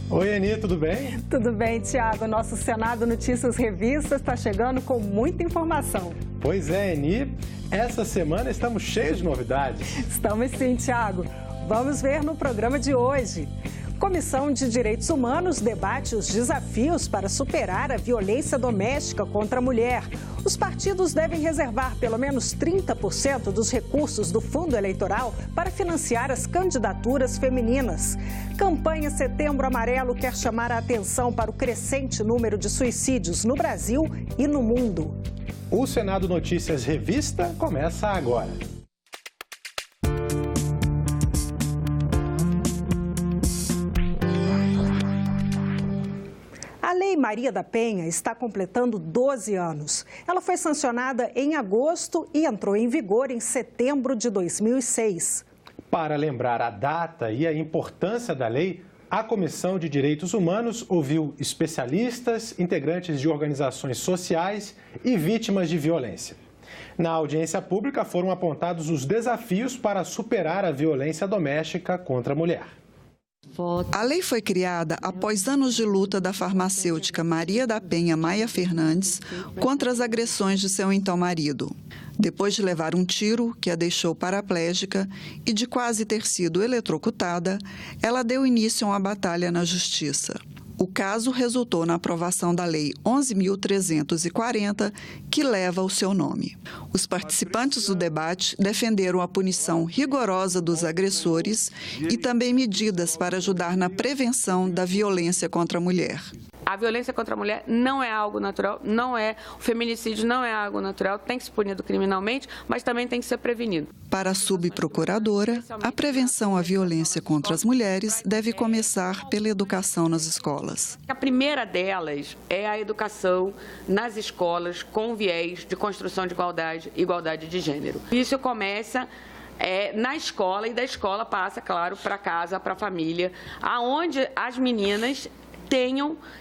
Oi, Eni, tudo bem? Tudo bem, Tiago. Nosso Senado Notícias Revista está chegando com muita informação. Pois é, Eni. Essa semana estamos cheios de novidades. Estamos sim, Tiago. Vamos ver no programa de hoje. Comissão de Direitos Humanos debate os desafios para superar a violência doméstica contra a mulher. Os partidos devem reservar pelo menos 30% dos recursos do fundo eleitoral para financiar as candidaturas femininas. Campanha Setembro Amarelo quer chamar a atenção para o crescente número de suicídios no Brasil e no mundo. O Senado Notícias Revista começa agora. A Lei Maria da Penha está completando 12 anos. Ela foi sancionada em agosto e entrou em vigor em setembro de 2006. Para lembrar a data e a importância da lei, a Comissão de Direitos Humanos ouviu especialistas, integrantes de organizações sociais e vítimas de violência. Na audiência pública foram apontados os desafios para superar a violência doméstica contra a mulher. A lei foi criada após anos de luta da farmacêutica Maria da Penha Maia Fernandes contra as agressões de seu então marido. Depois de levar um tiro que a deixou paraplégica e de quase ter sido eletrocutada, ela deu início a uma batalha na justiça. O caso resultou na aprovação da Lei 11.340, que leva o seu nome. Os participantes do debate defenderam a punição rigorosa dos agressores e também medidas para ajudar na prevenção da violência contra a mulher. A violência contra a mulher não é algo natural, o feminicídio não é algo natural, tem que ser punido criminalmente, mas também tem que ser prevenido. Para a subprocuradora, a prevenção à violência contra as mulheres deve começar pela educação nas escolas. A primeira delas é a educação nas escolas com viés de construção de igualdade de gênero. Isso começa na escola e da escola passa, claro, para casa, para a família, aonde as meninas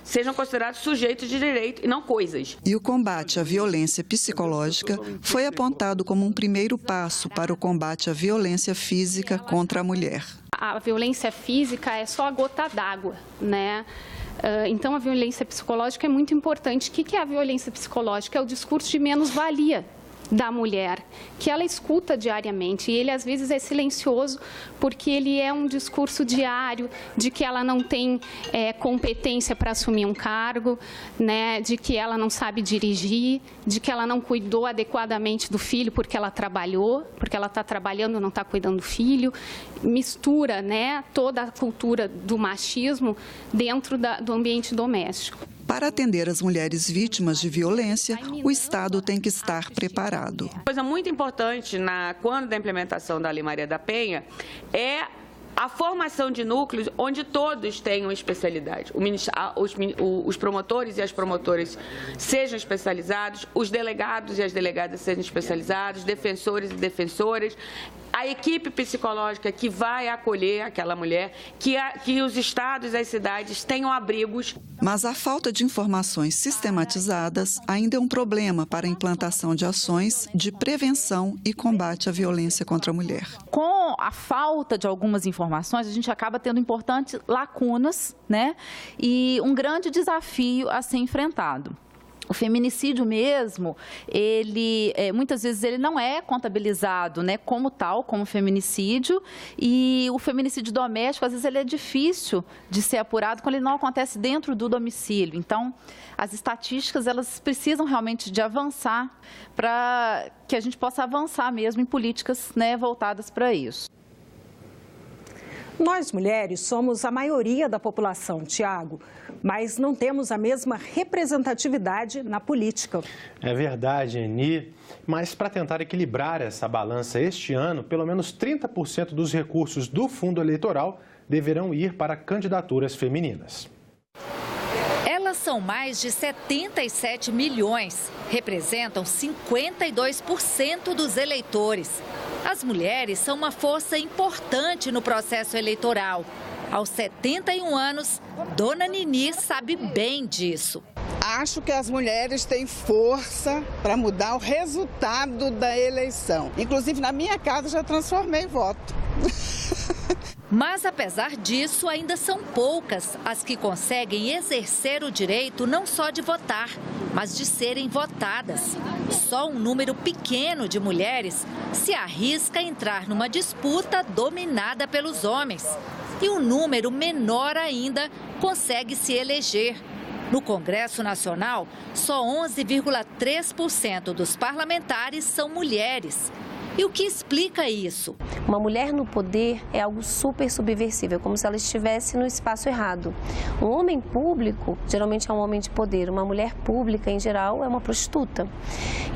sejam considerados sujeitos de direito e não coisas. E o combate à violência psicológica foi apontado como um primeiro passo para o combate à violência física contra a mulher. A violência física é só a gota d'água, né? Então, a violência psicológica é muito importante. O que é a violência psicológica? É o discurso de menos-valia da mulher, que ela escuta diariamente, e ele às vezes é silencioso porque ele é um discurso diário de que ela não tem competência para assumir um cargo, né, de que ela não sabe dirigir, de que ela não cuidou adequadamente do filho porque ela trabalhou, porque ela está trabalhando e não está cuidando do filho, mistura, né, toda a cultura do machismo dentro do ambiente doméstico. Para atender as mulheres vítimas de violência, o Estado tem que estar preparado. Coisa muito importante quando da implementação da Lei Maria da Penha é a formação de núcleos onde todos tenham especialidade. Os promotores e as promotoras sejam especializados, os delegados e as delegadas sejam especializados, defensores e defensoras, a equipe psicológica que vai acolher aquela mulher, que os estados e as cidades tenham abrigos. Mas a falta de informações sistematizadas ainda é um problema para a implantação de ações de prevenção e combate à violência contra a mulher. Com a falta de algumas informações, a gente acaba tendo importantes lacunas, né? E um grande desafio a ser enfrentado. O feminicídio mesmo, muitas vezes ele não é contabilizado, né, como tal, como feminicídio, e o feminicídio doméstico, às vezes, ele é difícil de ser apurado quando ele não acontece dentro do domicílio. Então, as estatísticas, elas precisam realmente de avançar para que a gente possa avançar mesmo em políticas, né, voltadas para isso. Nós, mulheres, somos a maioria da população, Tiago, mas não temos a mesma representatividade na política. É verdade, Eni, mas para tentar equilibrar essa balança este ano, pelo menos 30% dos recursos do fundo eleitoral deverão ir para candidaturas femininas. Elas são mais de 77 milhões, representam 52% dos eleitores. As mulheres são uma força importante no processo eleitoral. Aos 71 anos, Dona Nini sabe bem disso. Acho que as mulheres têm força para mudar o resultado da eleição. Inclusive, na minha casa, já transformei voto. Mas, apesar disso, ainda são poucas as que conseguem exercer o direito não só de votar, mas de serem votadas. Só um número pequeno de mulheres se arrisca a entrar numa disputa dominada pelos homens. E um número menor ainda consegue se eleger. No Congresso Nacional, só 11,3% dos parlamentares são mulheres. E o que explica isso? Uma mulher no poder é algo super subversível, como se ela estivesse no espaço errado. Um homem público, geralmente é um homem de poder. Uma mulher pública, em geral, é uma prostituta.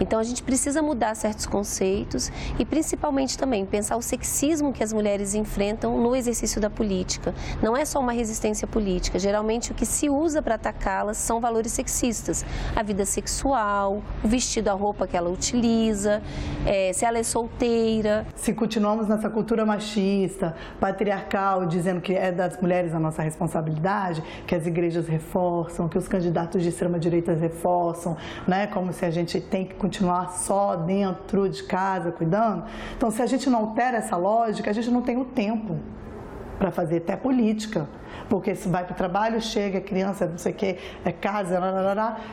Então, a gente precisa mudar certos conceitos e, principalmente, também pensar o sexismo que as mulheres enfrentam no exercício da política. Não é só uma resistência política. Geralmente, o que se usa para atacá-las são valores sexistas. A vida sexual, o vestido, a roupa que ela utiliza, se ela é solteira. Se continuamos nessa cultura machista, patriarcal, dizendo que é das mulheres a nossa responsabilidade, que as igrejas reforçam, que os candidatos de extrema-direita reforçam, né? Como se a gente tem que continuar só dentro de casa, cuidando. Então, se a gente não altera essa lógica, a gente não tem o tempo para fazer até política. Porque se vai para o trabalho, chega, criança, não sei o quê, é casa,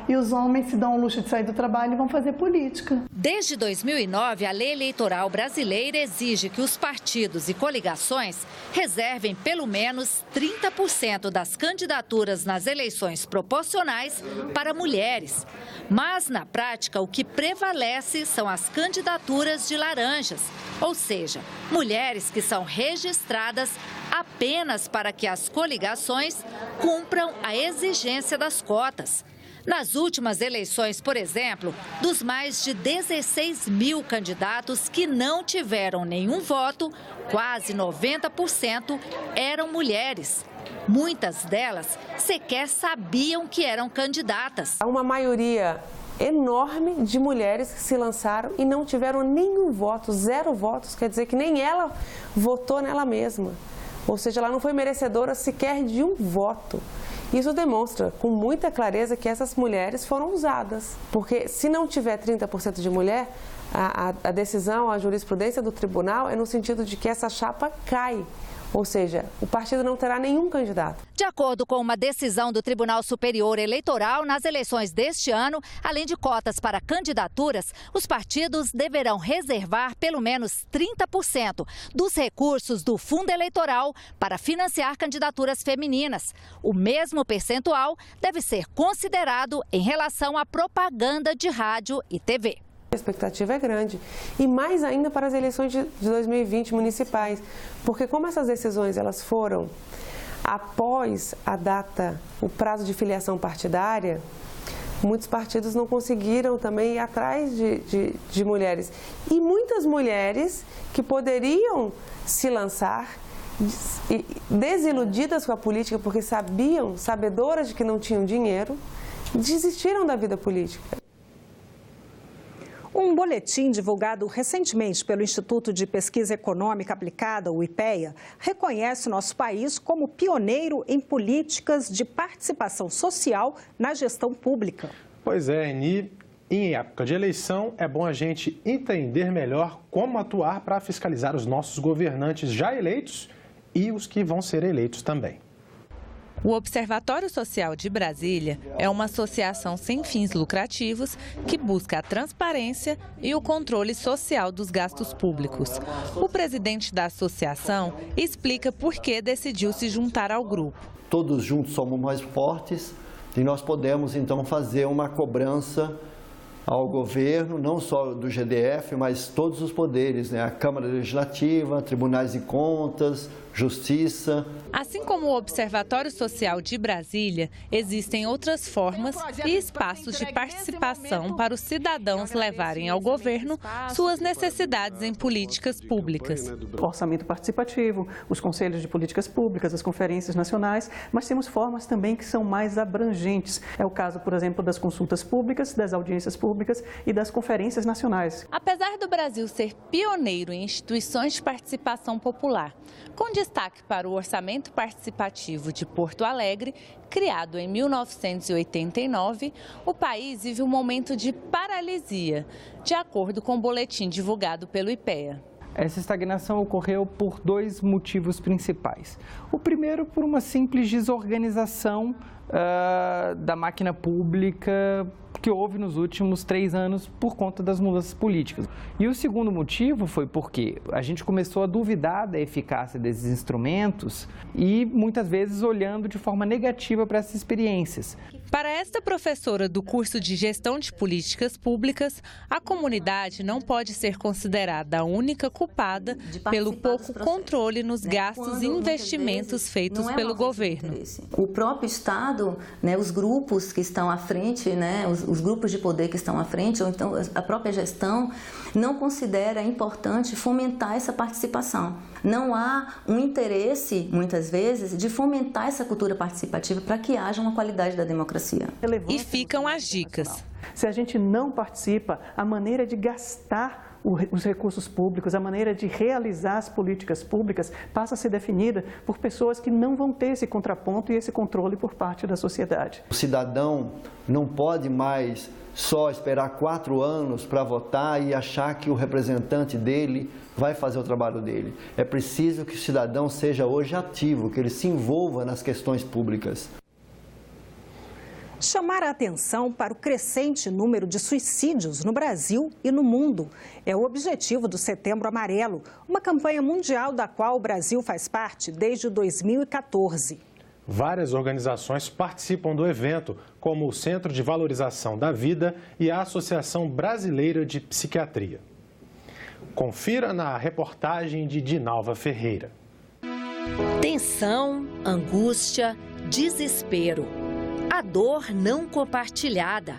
e os homens se dão o luxo de sair do trabalho e vão fazer política. Desde 2009, a lei eleitoral brasileira exige que os partidos e coligações reservem pelo menos 30% das candidaturas nas eleições proporcionais para mulheres. Mas, na prática, o que prevalece são as candidaturas de laranjas, ou seja, mulheres que são registradas apenas para que as coligações cumpram a exigência das cotas. Nas últimas eleições, por exemplo, dos mais de 16 mil candidatos que não tiveram nenhum voto, quase 90% eram mulheres. Muitas delas sequer sabiam que eram candidatas. Há uma maioria enorme de mulheres que se lançaram e não tiveram nenhum voto, 0 votos, quer dizer que nem ela votou nela mesma. Ou seja, ela não foi merecedora sequer de um voto. Isso demonstra com muita clareza que essas mulheres foram usadas. Porque se não tiver 30% de mulher, a decisão, a jurisprudência do tribunal é no sentido de que essa chapa cai. Ou seja, o partido não terá nenhum candidato. De acordo com uma decisão do Tribunal Superior Eleitoral, nas eleições deste ano, além de cotas para candidaturas, os partidos deverão reservar pelo menos 30% dos recursos do fundo eleitoral para financiar candidaturas femininas. O mesmo percentual deve ser considerado em relação à propaganda de rádio e TV. A expectativa é grande, e mais ainda para as eleições de 2020 municipais, porque como essas decisões elas foram após a data, o prazo de filiação partidária, muitos partidos não conseguiram também ir atrás de mulheres. E muitas mulheres que poderiam se lançar desiludidas com a política, porque sabedoras de que não tinham dinheiro, desistiram da vida política. Um boletim divulgado recentemente pelo Instituto de Pesquisa Econômica Aplicada, o IPEA, reconhece nosso país como pioneiro em políticas de participação social na gestão pública. Pois é, Eni, em época de eleição é bom a gente entender melhor como atuar para fiscalizar os nossos governantes já eleitos e os que vão ser eleitos também. O Observatório Social de Brasília é uma associação sem fins lucrativos que busca a transparência e o controle social dos gastos públicos. O presidente da associação explica por que decidiu se juntar ao grupo. Todos juntos somos mais fortes e nós podemos, então, fazer uma cobrança ao governo, não só do GDF, mas todos os poderes, né? A Câmara Legislativa, Tribunais de Contas, Justiça. Assim como o Observatório Social de Brasília, existem outras formas e espaços de participação para os cidadãos levarem ao governo suas necessidades em políticas públicas. O orçamento participativo, os conselhos de políticas públicas, as conferências nacionais, mas temos formas também que são mais abrangentes. É o caso, por exemplo, das consultas públicas, das audiências públicas e das conferências nacionais. Apesar do Brasil ser pioneiro em instituições de participação popular, com destaque para o Orçamento Participativo de Porto Alegre, criado em 1989, o país vive um momento de paralisia, de acordo com o boletim divulgado pelo IPEA. Essa estagnação ocorreu por dois motivos principais. O primeiro, por uma simples desorganização da máquina pública que houve nos últimos 3 anos por conta das mudanças políticas. E o segundo motivo foi porque a gente começou a duvidar da eficácia desses instrumentos e muitas vezes olhando de forma negativa para essas experiências. Para esta professora do curso de Gestão de Políticas Públicas, a comunidade não pode ser considerada a única culpada pelo pouco controle nos gastos e investimentos feitos pelo governo. O próprio Estado, os grupos que estão à frente, os grupos de poder que estão à frente, ou então a própria gestão, não considera importante fomentar essa participação. Não há um interesse, muitas vezes, de fomentar essa cultura participativa para que haja uma qualidade da democracia. E ficam as dicas. Se a gente não participa, a maneira de gastar os recursos públicos, a maneira de realizar as políticas públicas passa a ser definida por pessoas que não vão ter esse contraponto e esse controle por parte da sociedade. O cidadão não pode mais só esperar 4 anos para votar e achar que o representante dele vai fazer o trabalho dele. É preciso que o cidadão seja hoje ativo, que ele se envolva nas questões públicas. Chamar a atenção para o crescente número de suicídios no Brasil e no mundo é o objetivo do Setembro Amarelo, uma campanha mundial da qual o Brasil faz parte desde 2014. Várias organizações participam do evento, como o Centro de Valorização da Vida e a Associação Brasileira de Psiquiatria. Confira na reportagem de Dinalva Ferreira. Tensão, angústia, desespero. A dor não compartilhada.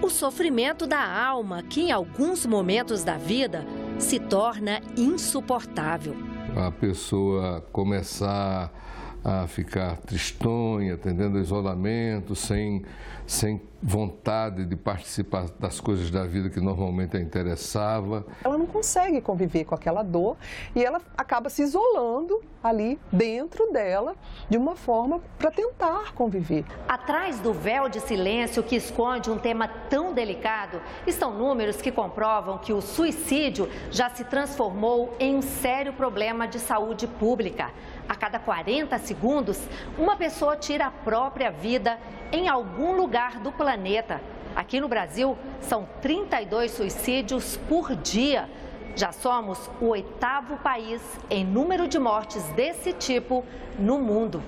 O sofrimento da alma que, em alguns momentos da vida, se torna insuportável. A pessoa começar a ficar tristonha, tendendo ao isolamento, sem vontade de participar das coisas da vida que normalmente a interessava. Ela não consegue conviver com aquela dor e ela acaba se isolando ali dentro dela de uma forma para tentar conviver. Atrás do véu de silêncio que esconde um tema tão delicado, estão números que comprovam que o suicídio já se transformou em um sério problema de saúde pública. A cada 40 segundos, uma pessoa tira a própria vida em algum lugar do planeta. Aqui no Brasil, são 32 suicídios por dia. Já somos o 8º país em número de mortes desse tipo no mundo.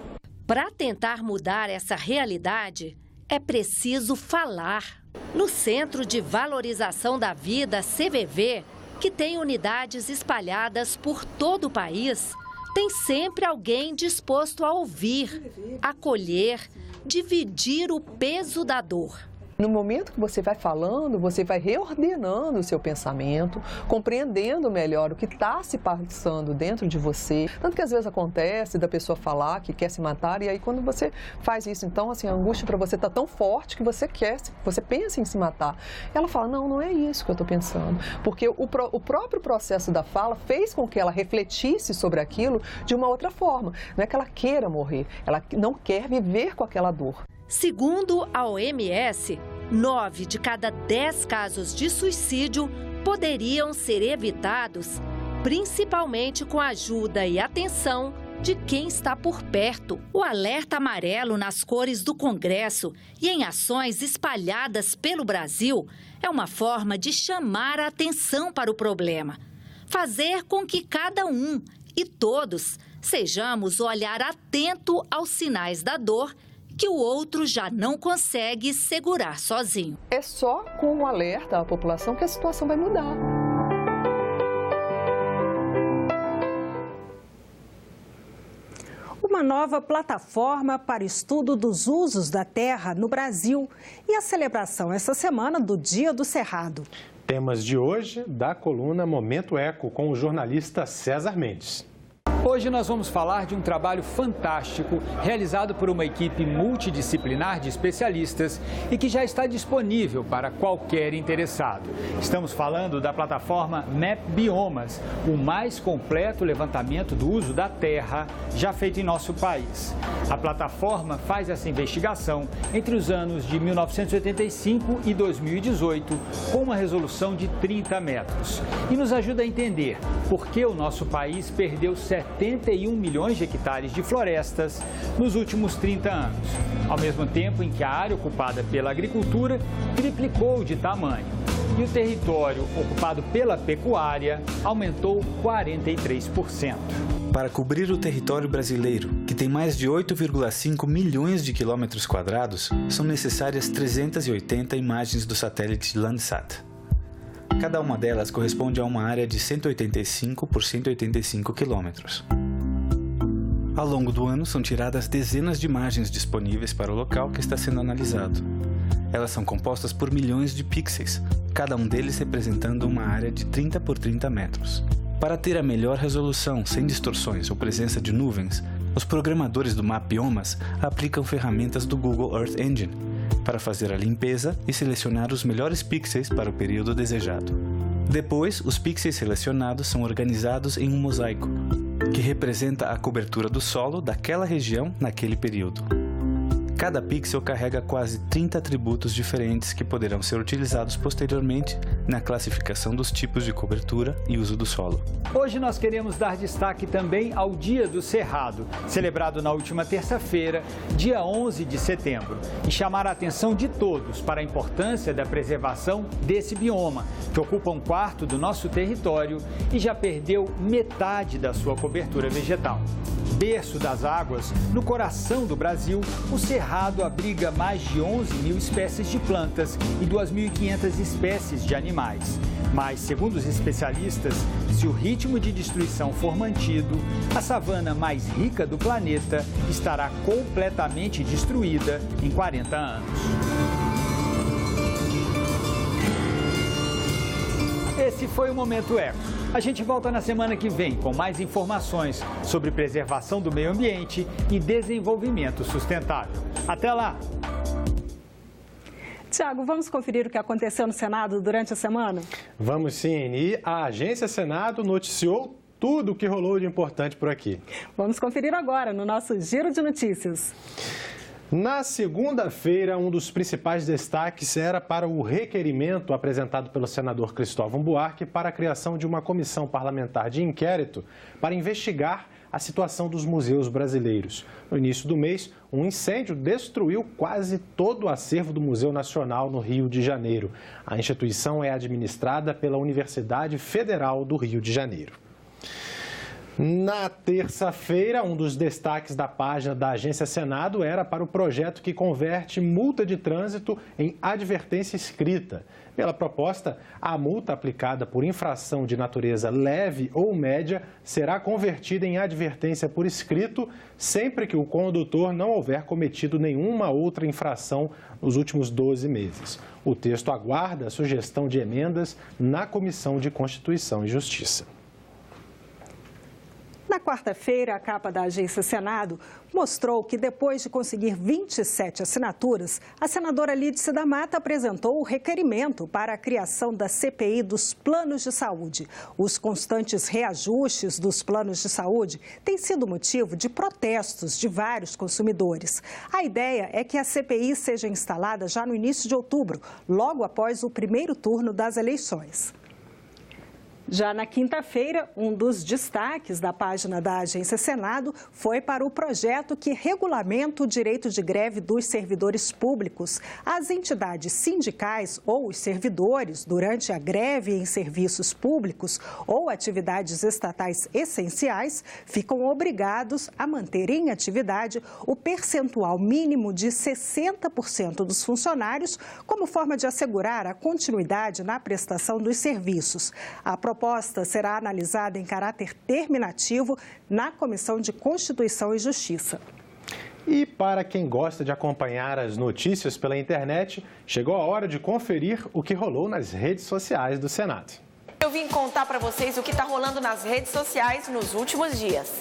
Para tentar mudar essa realidade, é preciso falar. No Centro de Valorização da Vida, CVV, que tem unidades espalhadas por todo o país, tem sempre alguém disposto a ouvir, acolher, dividir o peso da dor. No momento que você vai falando, você vai reordenando o seu pensamento, compreendendo melhor o que está se passando dentro de você. Tanto que às vezes acontece da pessoa falar que quer se matar e aí quando você faz isso, então assim, a angústia para você está tão forte que você pensa em se matar. Ela fala, não é isso que eu estou pensando. Porque o próprio processo da fala fez com que ela refletisse sobre aquilo de uma outra forma. Não é que ela queira morrer, ela não quer viver com aquela dor. Segundo a OMS, 9 de cada 10 casos de suicídio poderiam ser evitados, principalmente com a ajuda e atenção de quem está por perto. O alerta amarelo nas cores do Congresso e em ações espalhadas pelo Brasil é uma forma de chamar a atenção para o problema. Fazer com que cada um e todos sejamos o olhar atento aos sinais da dor que o outro já não consegue segurar sozinho. É só com o alerta à população que a situação vai mudar. Uma nova plataforma para estudo dos usos da terra no Brasil e a celebração essa semana do Dia do Cerrado. Temas de hoje da coluna Momento Eco com o jornalista César Mendes. Hoje nós vamos falar de um trabalho fantástico realizado por uma equipe multidisciplinar de especialistas e que já está disponível para qualquer interessado. Estamos falando da plataforma Map Biomas, o mais completo levantamento do uso da terra já feito em nosso país. A plataforma faz essa investigação entre os anos de 1985 e 2018, com uma resolução de 30 metros. E nos ajuda a entender por que o nosso país perdeu 71 milhões de hectares de florestas nos últimos 30 anos, ao mesmo tempo em que a área ocupada pela agricultura triplicou de tamanho e o território ocupado pela pecuária aumentou 43%. Para cobrir o território brasileiro, que tem mais de 8,5 milhões de quilômetros quadrados, são necessárias 380 imagens do satélite Landsat. Cada uma delas corresponde a uma área de 185 por 185 quilômetros. Ao longo do ano, são tiradas dezenas de imagens disponíveis para o local que está sendo analisado. Elas são compostas por milhões de pixels, cada um deles representando uma área de 30 por 30 metros. Para ter a melhor resolução, sem distorções ou presença de nuvens, os programadores do Map Biomas aplicam ferramentas do Google Earth Engine para fazer a limpeza e selecionar os melhores pixels para o período desejado. Depois, os pixels selecionados são organizados em um mosaico, que representa a cobertura do solo daquela região naquele período. Cada pixel carrega quase 30 atributos diferentes que poderão ser utilizados posteriormente na classificação dos tipos de cobertura e uso do solo. Hoje nós queremos dar destaque também ao Dia do Cerrado, celebrado na última terça-feira, dia 11 de setembro, e chamar a atenção de todos para a importância da preservação desse bioma, que ocupa 1/4 do nosso território e já perdeu metade da sua cobertura vegetal. Berço das águas, no coração do Brasil, o Cerrado abriga mais de 11 mil espécies de plantas e 2.500 espécies de animais. Mas, segundo os especialistas, se o ritmo de destruição for mantido, a savana mais rica do planeta estará completamente destruída em 40 anos. Esse foi o Momento Eco. A gente volta na semana que vem com mais informações sobre preservação do meio ambiente e desenvolvimento sustentável. Até lá! Tiago, vamos conferir o que aconteceu no Senado durante a semana? Vamos sim, e a Agência Senado noticiou tudo o que rolou de importante por aqui. Vamos conferir agora no nosso Giro de Notícias. Na segunda-feira, um dos principais destaques era para o requerimento apresentado pelo senador Cristóvão Buarque para a criação de uma comissão parlamentar de inquérito para investigar a situação dos museus brasileiros. No início do mês, um incêndio destruiu quase todo o acervo do Museu Nacional no Rio de Janeiro. A instituição é administrada pela Universidade Federal do Rio de Janeiro. Na terça-feira, um dos destaques da página da Agência Senado era para o projeto que converte multa de trânsito em advertência escrita. Pela proposta, a multa aplicada por infração de natureza leve ou média será convertida em advertência por escrito sempre que o condutor não houver cometido nenhuma outra infração nos últimos 12 meses. O texto aguarda a sugestão de emendas na Comissão de Constituição e Justiça. Na quarta-feira, a capa da Agência Senado mostrou que, depois de conseguir 27 assinaturas, a senadora Lídice da Mata apresentou o requerimento para a criação da CPI dos planos de saúde. Os constantes reajustes dos planos de saúde têm sido motivo de protestos de vários consumidores. A ideia é que a CPI seja instalada já no início de outubro, logo após o primeiro turno das eleições. Já na quinta-feira, um dos destaques da página da Agência Senado foi para o projeto que regulamenta o direito de greve dos servidores públicos. As entidades sindicais ou os servidores, durante a greve em serviços públicos ou atividades estatais essenciais, ficam obrigados a manter em atividade o percentual mínimo de 60% dos funcionários, como forma de assegurar a continuidade na prestação dos serviços. A proposta será analisada em caráter terminativo na Comissão de Constituição e Justiça. E para quem gosta de acompanhar as notícias pela internet, chegou a hora de conferir o que rolou nas redes sociais do Senado. Eu vim contar para vocês o que está rolando nas redes sociais nos últimos dias.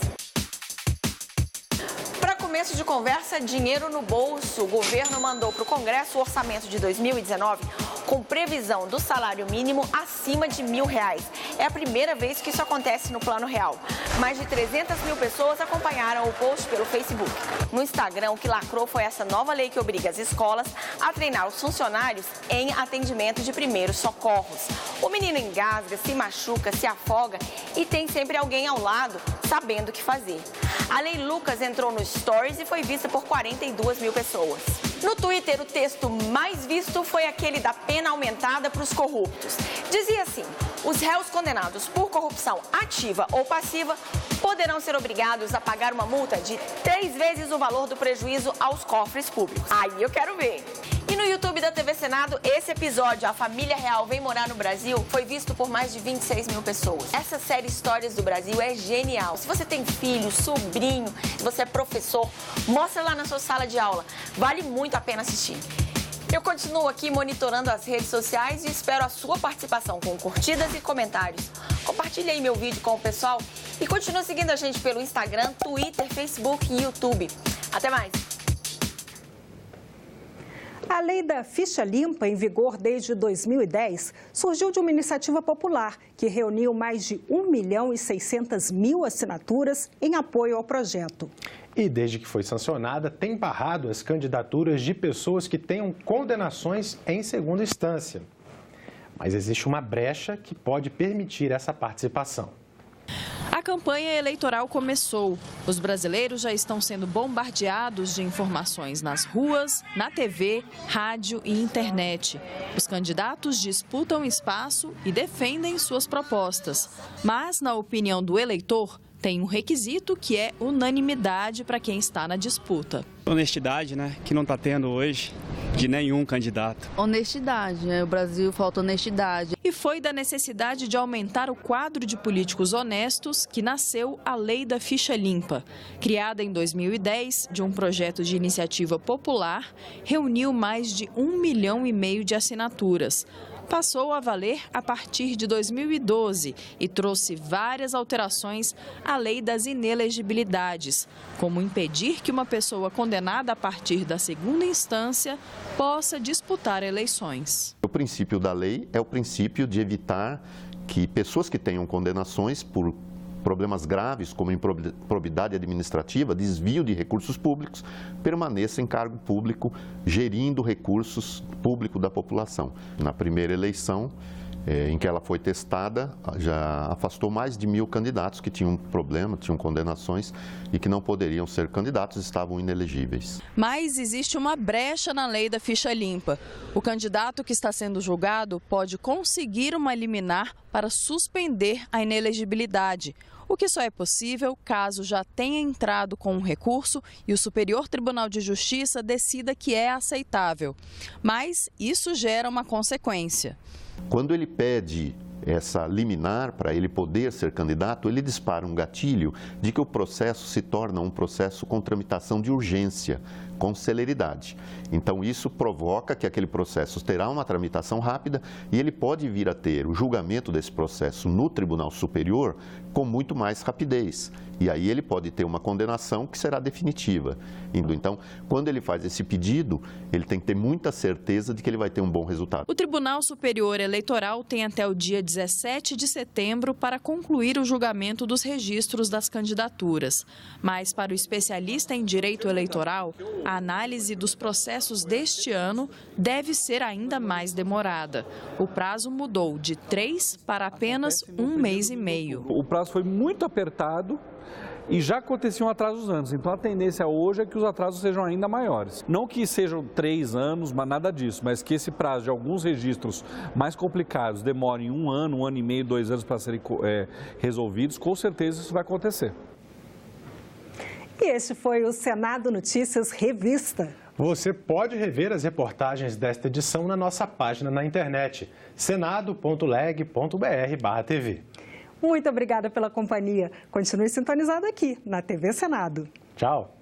Para começo de conversa, dinheiro no bolso. O governo mandou para o Congresso o orçamento de 2019 com previsão do salário mínimo acima de R$1.000. É a primeira vez que isso acontece no Plano Real. Mais de 300 mil pessoas acompanharam o post pelo Facebook. No Instagram, o que lacrou foi essa nova lei que obriga as escolas a treinar os funcionários em atendimento de primeiros socorros. O menino engasga, se machuca, se afoga e tem sempre alguém ao lado sabendo o que fazer. A Lei Lucas entrou no Stories e foi vista por 42 mil pessoas. No Twitter, o texto mais visto foi aquele da pena aumentada para os corruptos. Dizia assim: os réus condenados por corrupção ativa ou passiva poderão ser obrigados a pagar uma multa de 3 vezes o valor do prejuízo aos cofres públicos. Aí eu quero ver. E no YouTube da TV Senado, esse episódio, A Família Real Vem Morar no Brasil, foi visto por mais de 26 mil pessoas. Essa série Histórias do Brasil é genial. Se você tem filho, sobrinho, se você é professor, mostra lá na sua sala de aula. Vale muito a pena assistir. Eu continuo aqui monitorando as redes sociais e espero a sua participação com curtidas e comentários. Compartilhe aí meu vídeo com o pessoal e continue seguindo a gente pelo Instagram, Twitter, Facebook e YouTube. Até mais! A lei da ficha limpa, em vigor desde 2010, surgiu de uma iniciativa popular que reuniu mais de 1.600.000 assinaturas em apoio ao projeto. E desde que foi sancionada, tem barrado as candidaturas de pessoas que tenham condenações em segunda instância. Mas existe uma brecha que pode permitir essa participação. A campanha eleitoral começou. Os brasileiros já estão sendo bombardeados de informações nas ruas, na TV, rádio e internet. Os candidatos disputam espaço e defendem suas propostas. Mas, na opinião do eleitor, tem um requisito que é unanimidade para quem está na disputa. Honestidade, né? Que não está tendo hoje de nenhum candidato. Honestidade, né? O Brasil falta honestidade. E foi da necessidade de aumentar o quadro de políticos honestos que nasceu a Lei da Ficha Limpa. Criada em 2010, de um projeto de iniciativa popular, reuniu mais de 1,5 milhão de assinaturas. Passou a valer a partir de 2012 e trouxe várias alterações à lei das inelegibilidades, como impedir que uma pessoa condenada a partir da segunda instância possa disputar eleições. O princípio da lei é o princípio de evitar que pessoas que tenham condenações por problemas graves, como improbidade administrativa, desvio de recursos públicos, permaneça em cargo público, gerindo recursos públicos da população. Na primeira eleição, em que ela foi testada, já afastou mais de 1.000 candidatos que tinham problema, tinham condenações e que não poderiam ser candidatos, estavam inelegíveis. Mas existe uma brecha na lei da ficha limpa. O candidato que está sendo julgado pode conseguir uma liminar para suspender a inelegibilidade, o que só é possível caso já tenha entrado com um recurso e o Superior Tribunal de Justiça decida que é aceitável. Mas isso gera uma consequência. Quando ele pede essa liminar para ele poder ser candidato, ele dispara um gatilho de que o processo se torna um processo com tramitação de urgência, com celeridade. Então, isso provoca que aquele processo terá uma tramitação rápida e ele pode vir a ter o julgamento desse processo no Tribunal Superior com muito mais rapidez. E aí ele pode ter uma condenação que será definitiva. Então, quando ele faz esse pedido, ele tem que ter muita certeza de que ele vai ter um bom resultado. O Tribunal Superior Eleitoral tem até o dia 17 de setembro para concluir o julgamento dos registros das candidaturas. Mas, para o especialista em direito eleitoral, a análise dos processos deste ano deve ser ainda mais demorada. O prazo mudou de 3 para apenas 1 mês e meio. O prazo foi muito apertado e já aconteciam atrasos antes. Então, a tendência hoje é que os atrasos sejam ainda maiores. Não que sejam 3 anos, mas nada disso, mas que esse prazo de alguns registros mais complicados demorem 1 ano, 1 ano e meio, 2 anos para serem resolvidos, com certeza isso vai acontecer. E este foi o Senado Notícias Revista. Você pode rever as reportagens desta edição na nossa página na internet, senado.leg.br/tv. Muito obrigada pela companhia. Continue sintonizado aqui na TV Senado. Tchau.